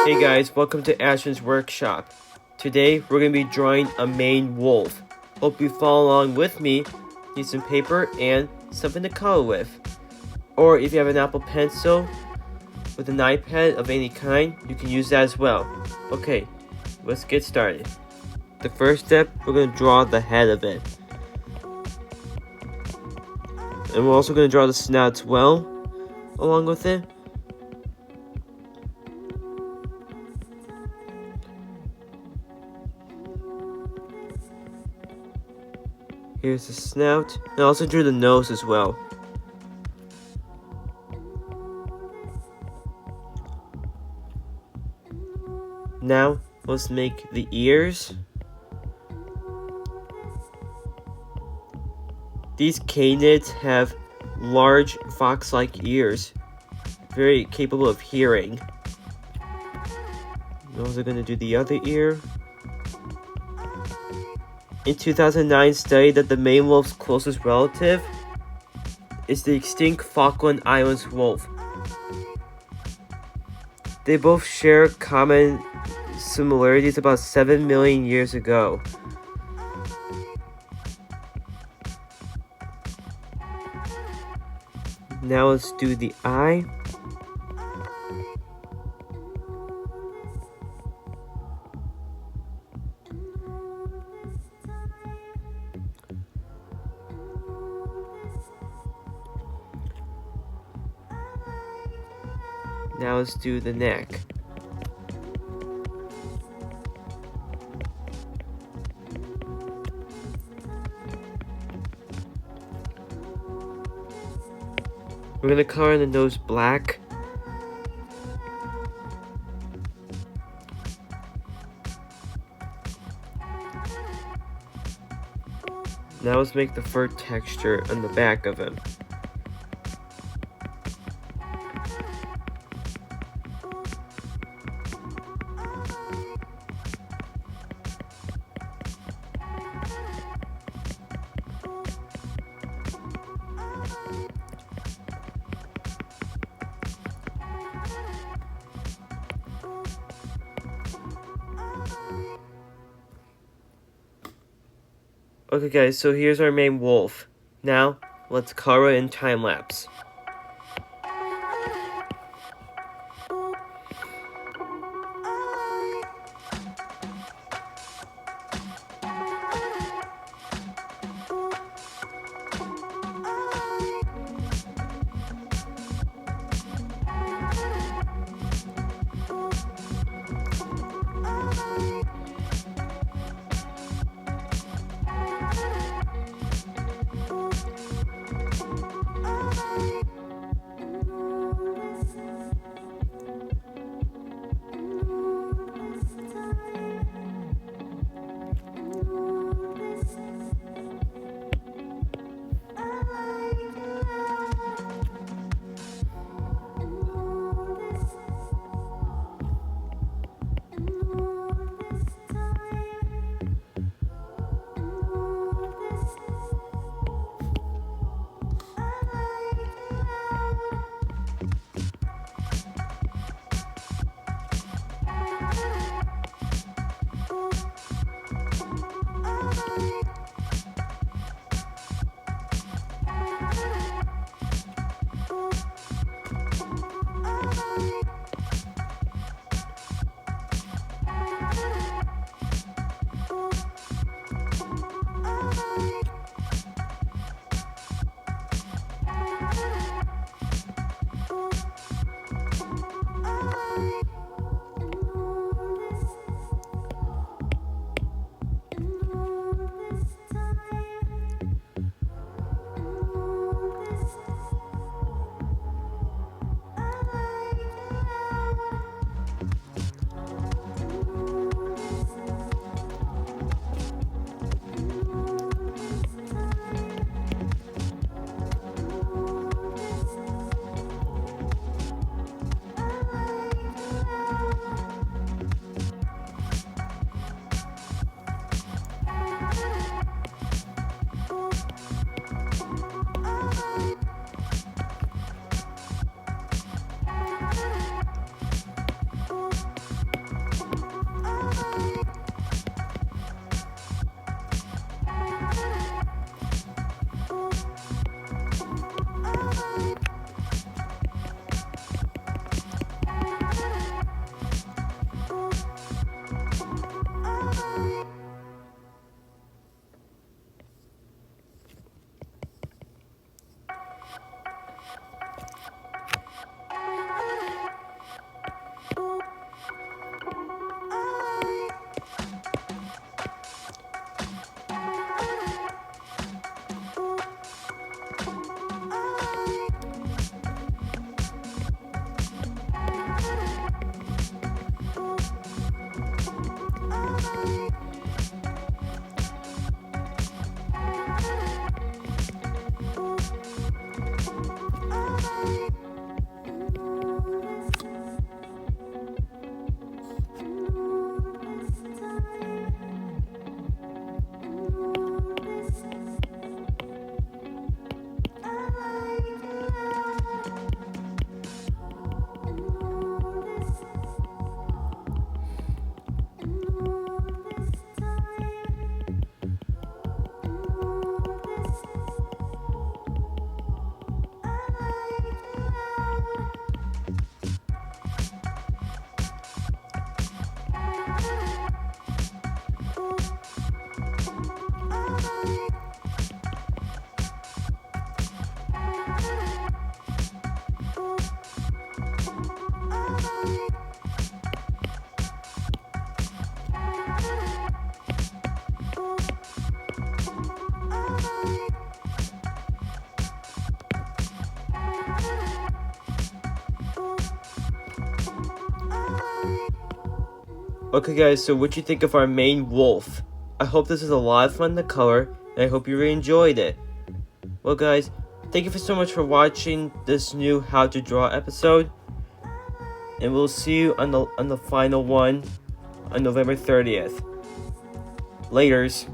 Hey guys, welcome to Ashton's workshop. Today we're going to be drawing a Maine wolf. Hope you follow along with me. Need some paper and something to color with. Or if you have an Apple Pencil with an iPad of any kind, you can use that as well. Okay, let's get started. The first step, we're going to draw the head of it. And we're also going to draw the snout as well, along with it. Here's the snout, and I also drew the nose as well. Now, let's make the ears. These canids have large fox-like ears, very capable of hearing. I'm also going to do the other ear. In 2009 study that the Maine wolf's closest relative is the extinct Falkland Islands wolf. They both share common similarities about 7 million years ago. Now let's do the eye. Now let's do the neck. We're going to color the nose black. Now let's make the fur texture on the back of him. Okay guys, so here's our Maine wolf. Now, let's color in time lapse. Okay guys, so what you think of our main wolf? I hope this is a lot of fun to color, and I hope you really enjoyed it. Well guys, thank you so much for watching this new How to Draw episode. And we'll see you on the final one on November 30th. Laters.